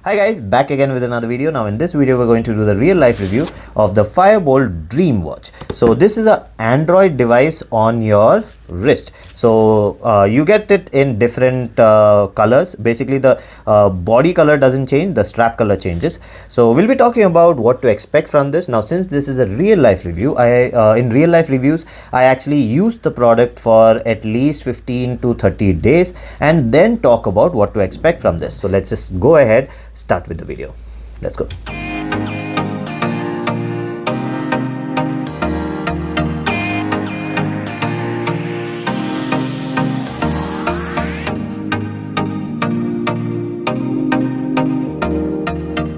Hi guys, back again with another video. Now in this video we're going to do the real life review of the FireBoltt Dream Watch. So this is an Android device on your wrist. So you get it in different colors. Basically the body color doesn't change, the strap color changes. So we'll be talking about what to expect from this. Now since this is a real life review, in real life reviews I actually used the product for at least 15 to 30 days and then talk about what to expect from this. So let's just go ahead, start with the video. Let's go.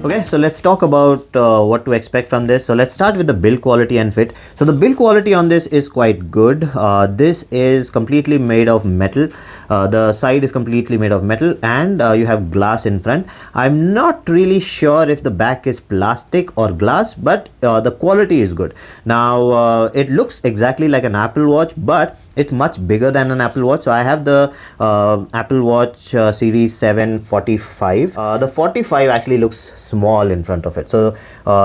Okay, so let's talk about what to expect from this. So let's start with the build quality and fit. So the build quality on this is quite good. This is completely made of metal. The side is completely made of metal and you have glass in front. I'm not really sure if the back is plastic or glass, but the quality is good. Now it looks exactly like an Apple Watch, but it's much bigger than an Apple Watch. So I have the Apple Watch Series 7 45. The 45 actually looks small in front of it. So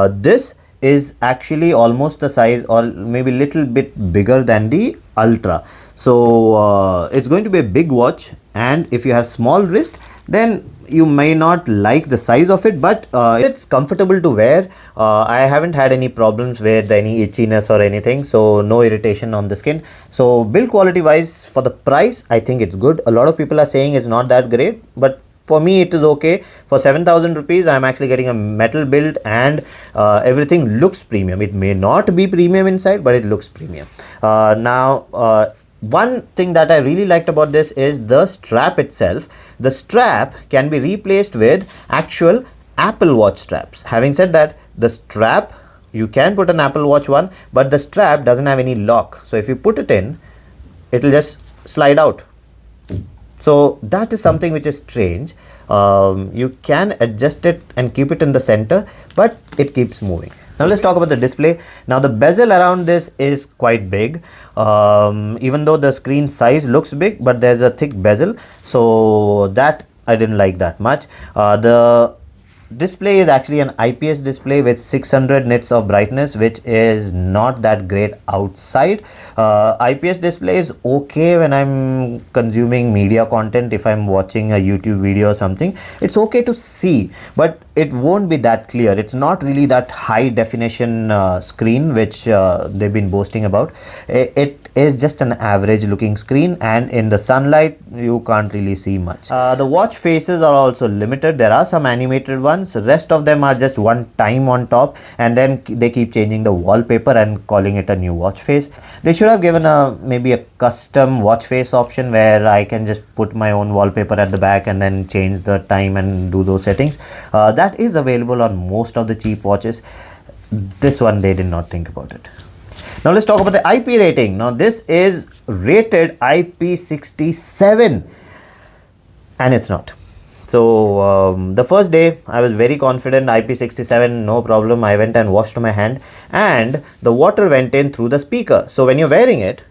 this is actually almost the size or maybe a little bit bigger than the Ultra. So it's going to be a big watch, and if you have small wrist then you may not like the size of it, but it's comfortable to wear. I haven't had any problems with any itchiness or anything, so no irritation on the skin. So build quality wise, for the price I think it's good. A lot of people are saying it's not that great, but for me it is okay. For 7,000 rupees I'm actually getting a metal build and everything looks premium. It may not be premium inside, but it looks premium. Now one thing that I really liked about this is the strap itself. The strap can be replaced with actual Apple Watch straps. Having said that, the strap, you can put an Apple Watch one, but the strap doesn't have any lock. So if you put it in, it'll just slide out. So that is something which is strange. You can adjust it and keep it in the center, but it keeps moving. Now let's talk about the display. Now the bezel around this is quite big. Even though the screen size looks big, but there's a thick bezel, so that I didn't like that much. The display is actually an IPS display with 600 nits of brightness, which is not that great outside. IPS display is okay when I'm consuming media content. If I'm watching a YouTube video or something, it's okay to see, but it won't be that clear. It's not really that high definition screen which they've been boasting about. It is just an average looking screen, and in the sunlight you can't really see much. The watch faces are also limited. There are some animated ones. The rest of them are just one time on top, and then they keep changing the wallpaper and calling it a new watch face. They should have given maybe a custom watch face option where I can just put my own wallpaper at the back and then change the time and do those settings. That is available on most of the cheap watches. This one they did not think about it. Now let's talk about the IP rating. Now this is rated IP67 and it's not. So the first day I was very confident, IP67, no problem. I went and washed my hand and the water went in through the speaker. So when you're wearing it,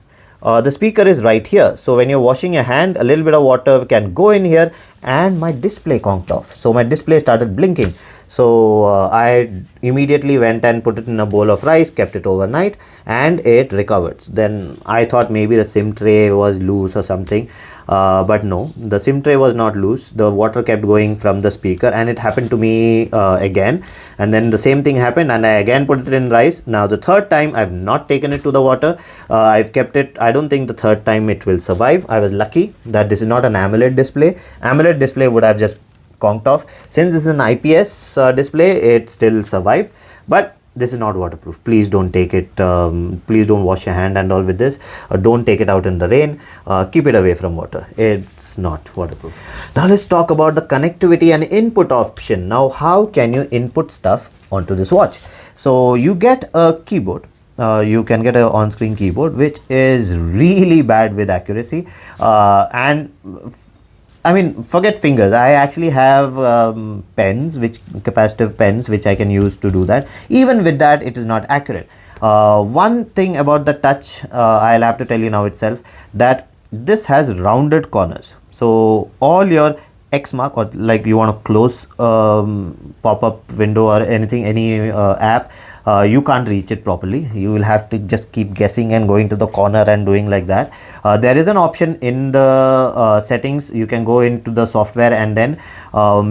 the speaker is right here. So when you're washing your hand, a little bit of water can go in here and my display conked off. So my display started blinking. So I immediately went and put it in a bowl of rice, kept it overnight, and it recovered. Then I thought maybe the SIM tray was loose or something. But no, the SIM tray was not loose. The water kept going from the speaker, and it happened to me again. And then the same thing happened, and I again put it in rice. Now the third time I've not taken it to the water. I've kept it. I don't think the third time it will survive. I was lucky that this is not an AMOLED display. AMOLED display would have just conked off. Since this is an IPS display, it still survived. But this is not waterproof. Please don't take it. Please don't wash your hand and all with this. Don't take it out in the rain. Keep it away from water. It's not waterproof. Now let's talk about the connectivity and input option. Now how can you input stuff onto this watch? So you get a keyboard. You can get an on-screen keyboard, which is really bad with accuracy. And I mean, forget fingers. I actually have pens, capacitive pens, which I can use to do that. Even with that, it is not accurate. One thing about the touch, I'll have to tell you now itself, that this has rounded corners. So all your X mark, or like you want to close pop-up window or anything, any app, you can't reach it properly. You will have to just keep guessing and going to the corner and doing like that. There is an option in the settings. You can go into the software and then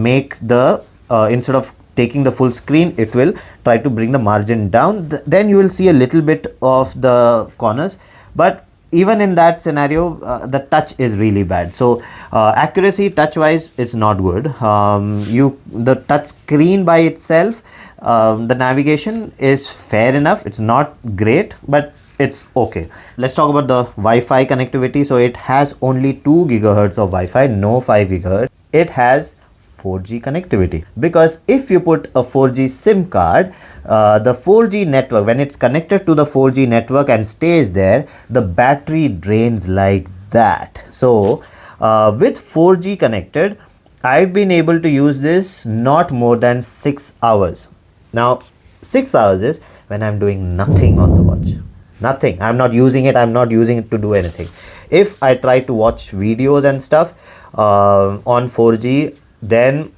make the instead of taking the full screen, it will try to bring the margin down. Then you will see a little bit of the corners, but even in that scenario, the touch is really bad. So accuracy touch wise, it's not good. The touch screen by itself, the navigation is fair enough. It's not great, but it's okay. Let's talk about the Wi-Fi connectivity. So it has only 2 gigahertz of Wi-Fi, no 5 gigahertz. It has 4G connectivity, because if you put a 4G SIM card, the 4G network, when it's connected to the 4G network and stays there, the battery drains like that. So with 4G connected, I've been able to use this not more than 6 hours. Now 6 hours is when I'm doing nothing on the watch. Nothing. I'm not using it. I'm not using it to do anything. If I try to watch videos and stuff on 4G, then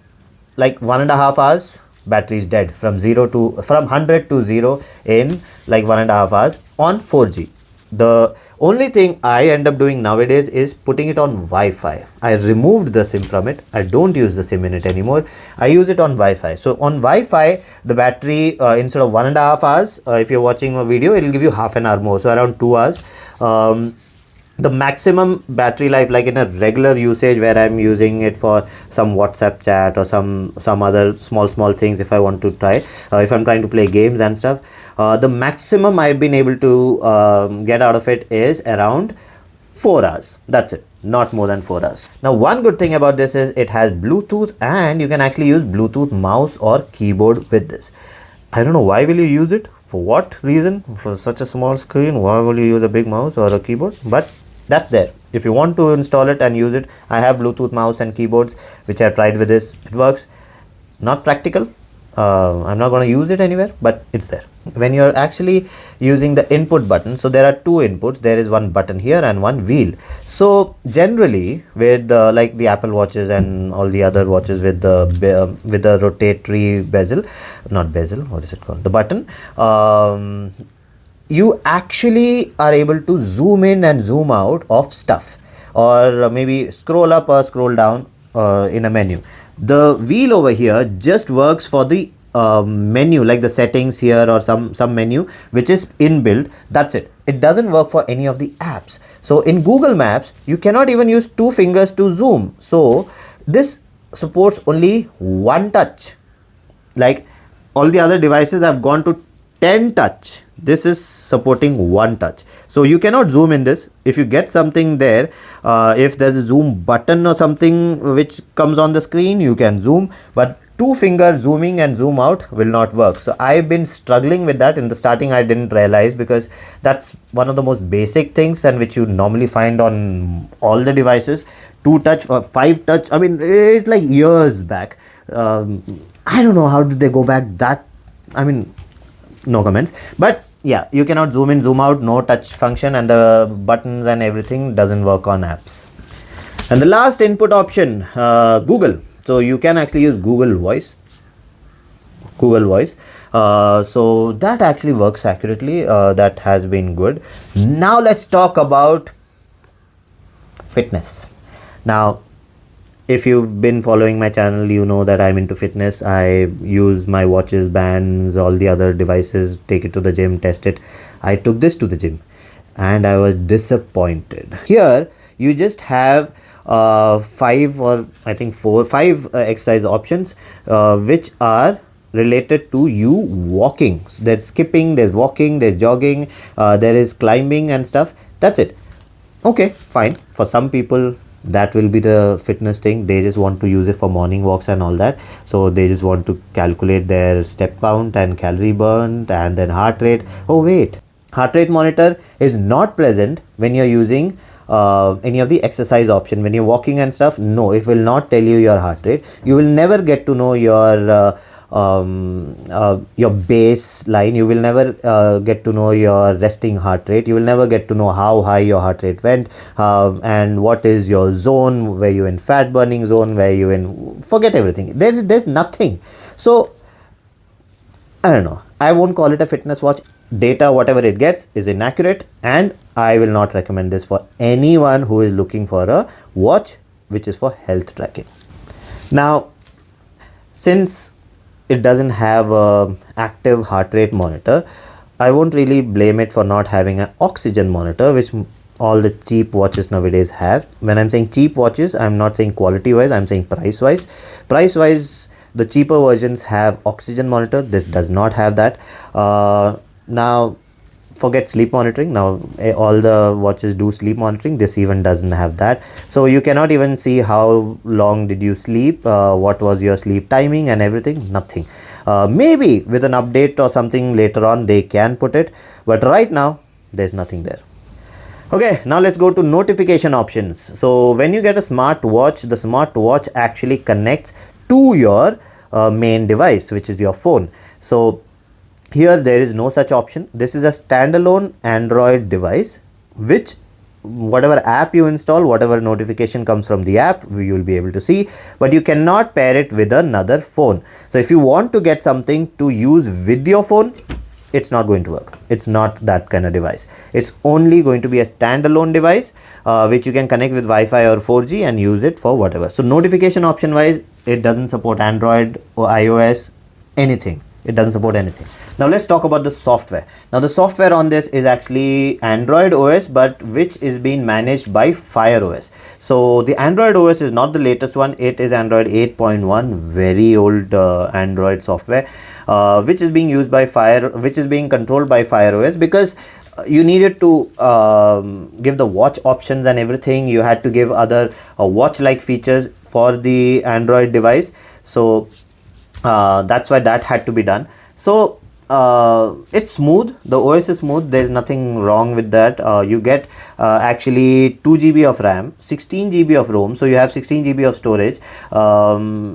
like 1.5 hours, battery is dead from 100 to 0 in like 1.5 hours on 4G. The only thing I end up doing nowadays is putting it on Wi-Fi. I removed the SIM from it. I don't use the SIM in it anymore. I use it on Wi-Fi. So on Wi-Fi, the battery instead of 1.5 hours, if you're watching a video, it will give you half an hour more, so around 2 hours. The maximum battery life, like in a regular usage where I'm using it for some WhatsApp chat or some other small things, if I want to try, if I'm trying to play games and stuff, the maximum I've been able to get out of it is around 4 hours. That's it, not more than 4 hours. Now one good thing about this is it has Bluetooth, and you can actually use Bluetooth mouse or keyboard with this. I don't know, why will you use it? For what reason? For such a small screen, why will you use a big mouse or a keyboard? But that's there. If you want to install it and use it, I have Bluetooth mouse and keyboards which I've tried with this. It works. Not practical. I'm not going to use it anywhere, but it's there. When you're actually using the input button, so there are 2 inputs. There is one button here and one wheel. So generally with like the Apple watches and all the other watches with the rotatory bezel, not bezel, what is it called? The button. You actually are able to zoom in and zoom out of stuff, or maybe scroll up or scroll down in a menu. The wheel over here just works for the menu, like the settings here or some menu which is inbuilt. That's it. It doesn't work for any of the apps. So in Google Maps, you cannot even use 2 fingers to zoom. So this supports only 1 touch. Like all the other devices have gone to 10 touch. This is supporting 1 touch. So you cannot zoom in this. If you get something there, if there's a zoom button or something which comes on the screen, you can zoom, but 2 finger zooming and zoom out will not work. So I've been struggling with that. In the starting, I didn't realize, because that's one of the most basic things and which you normally find on all the devices. 2 touch or 5 touch. I mean, it's like years back. I don't know how did they go back that. I mean, no comments. But yeah, you cannot zoom in, zoom out, no touch function, and the buttons and everything doesn't work on apps. And the last input option, Google. So you can actually use Google Voice. So that actually works accurately. That has been good. Now let's talk about fitness. Now, if you've been following my channel, you know that I'm into fitness. I use my watches, bands, all the other devices, take it to the gym, test it. I took this to the gym and I was disappointed. Here you just have 5 or I think 5 exercise options which are related to you walking. There's skipping, there's walking, there's jogging, there is climbing and stuff. That's it. Okay, fine. For some people that will be the fitness thing. They just want to use it for morning walks and all that. So they just want to calculate their step count and calorie burnt and then heart rate. Oh wait, heart rate monitor is not present when you're using any of the exercise option. When you're walking and stuff, no, it will not tell you your heart rate. You will never get to know your your baseline. You will never get to know your resting heart rate. You will never get to know how high your heart rate went, and what is your zone, where you in fat burning zone, where you in, forget everything. There's nothing. So I don't know, I won't call it a fitness watch. Data, whatever it gets, is inaccurate, and I will not recommend this for anyone who is looking for a watch which is for health tracking. Now, since it doesn't have a active heart rate monitor, I won't really blame it for not having an oxygen monitor, which all the cheap watches nowadays have. When I'm saying cheap watches, I'm not saying quality wise, I'm saying price wise. Price wise, the cheaper versions have oxygen monitor. This does not have that. Now forget sleep monitoring. Now all the watches do sleep monitoring. This even doesn't have that. So you cannot even see how long did you sleep, what was your sleep timing and everything. Nothing. Maybe with an update or something later on they can put it, but right now there's nothing there. Okay, now let's go to notification options. So when you get a smartwatch, the smartwatch actually connects to your main device, which is your phone. So here there is no such option. This is a standalone Android device, which whatever app you install, whatever notification comes from the app, you will be able to see, but you cannot pair it with another phone. So if you want to get something to use with your phone, it's not going to work. It's not that kind of device. It's only going to be a standalone device which you can connect with Wi-Fi or 4G and use it for whatever. So notification option wise, it doesn't support Android or iOS, anything. It doesn't support anything. Now let's talk about the software. Now the software on this is actually Android OS, but which is being managed by Fire OS. So the Android OS is not the latest one. It is Android 8.1, very old Android software, which is being used by which is being controlled by Fire OS, because you needed to give the watch options and everything. You had to give other watch like features for the Android device. So that's why that had to be done. So it's smooth. The OS is smooth. There's nothing wrong with that. You get actually 2 GB of RAM, 16 GB of ROM. So you have 16 GB of storage,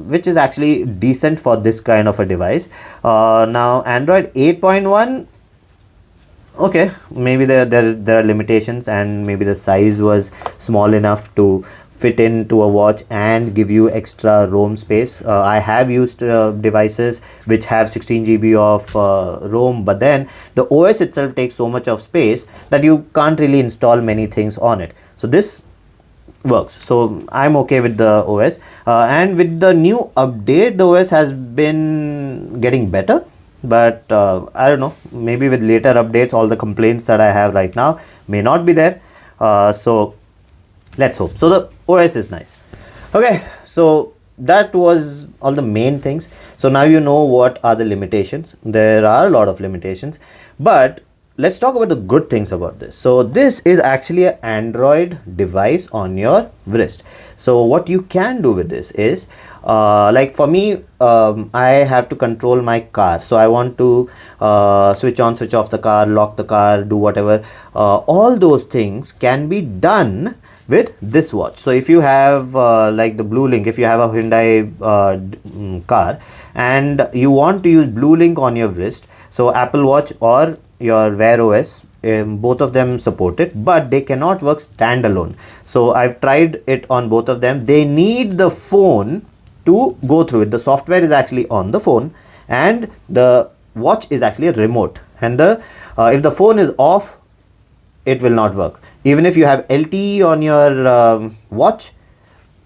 which is actually decent for this kind of a device. Now Android 8.1, okay, maybe there are limitations, and maybe the size was small enough to fit into a watch and give you extra ROM space. I have used devices which have 16 GB of ROM, but then the OS itself takes so much of space that you can't really install many things on it. So this works. So I'm okay with the OS, and with the new update, the OS has been getting better. But I don't know, maybe with later updates, all the complaints that I have right now may not be there. So let's hope. So the OS is nice. Okay, so that was all the main things. So now you know what are the limitations. There are a lot of limitations, but let's talk about the good things about this. So this is actually an Android device on your wrist. So what you can do with this is, like for me, I have to control my car. So I want to switch on, switch off the car, lock the car, do whatever. All those things can be done with this watch. So if you have like the Blue Link, if you have a Hyundai car and you want to use Blue Link on your wrist, so Apple Watch or your Wear OS, both of them support it, but they cannot work standalone. So I've tried it on both of them. They need the phone to go through it. The software is actually on the phone and the watch is actually a remote, and the if the phone is off, it will not work. Even if you have LTE on your watch,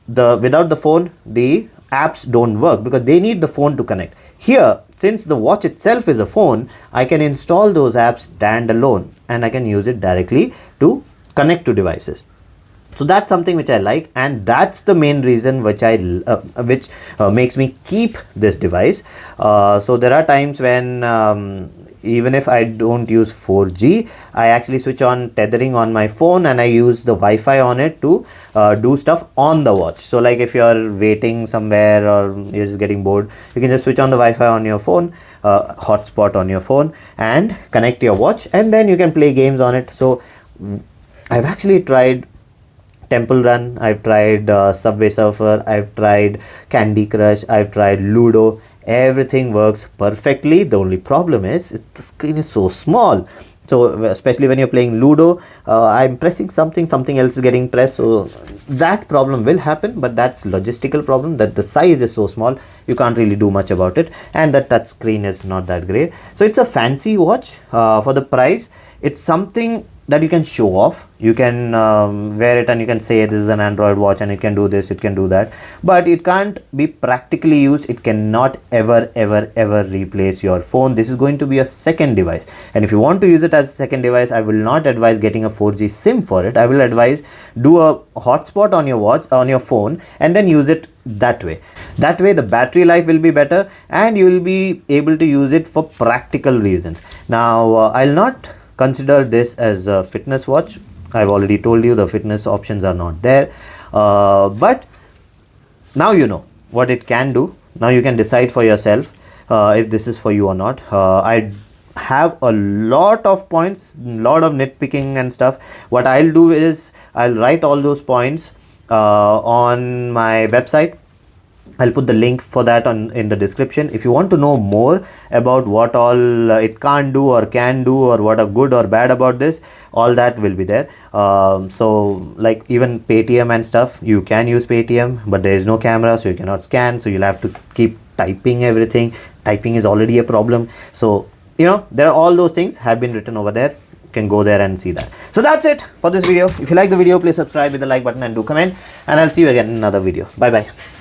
without the phone, the apps don't work because they need the phone to connect. Here, since the watch itself is a phone, I can install those apps standalone and I can use it directly to connect to devices. So that's something which I like, and that's the main reason which makes me keep this device. So there are times when even if I don't use 4G, I actually switch on tethering on my phone and I use the Wi-Fi on it to do stuff on the watch. So like if you're waiting somewhere or you're just getting bored, you can just switch on the Wi-Fi on your phone, hotspot on your phone, and connect your watch, and then you can play games on it. So I've actually tried Temple Run, I've tried Subway Surfer, I've tried Candy Crush, I've tried Ludo. everything works perfectly. The only problem is the screen is so small. So especially when you're playing Ludo, I'm pressing something else is getting pressed, so that problem will happen. But that's logistical problem, that the size is so small, you can't really do much about it, and that touch screen is not that great. So it's a fancy watch for the price. It's something that you can show off. You can wear it and you can say this is an Android watch and it can do this, it can do that, but it can't be practically used. It cannot ever replace your phone. This is going to be a second device, and if you want to use it as a second device, I will not advise getting a 4G SIM for it. I will advise do a hotspot on your watch, on your phone, and then use it that way. That way the battery life will be better and you will be able to use it for practical reasons. Now I'll not consider this as a fitness watch. I've already told you the fitness options are not there, but now you know what it can do. Now you can decide for yourself if this is for you or not. I have a lot of points, lot of nitpicking and stuff. What I'll do is I'll write all those points on my website. I'll put the link for that in the description. If you want to know more about what all it can't do or can do, or what are good or bad about this, all that will be there. So like even Paytm and stuff, you can use Paytm, but there is no camera, so you cannot scan, so you'll have to keep typing everything. Typing is already a problem. So you know, there are all those things have been written over there. You can go there and see that. So that's it for this video. If you like the video, please subscribe with the like button and do comment, and I'll see you again in another video. Bye bye.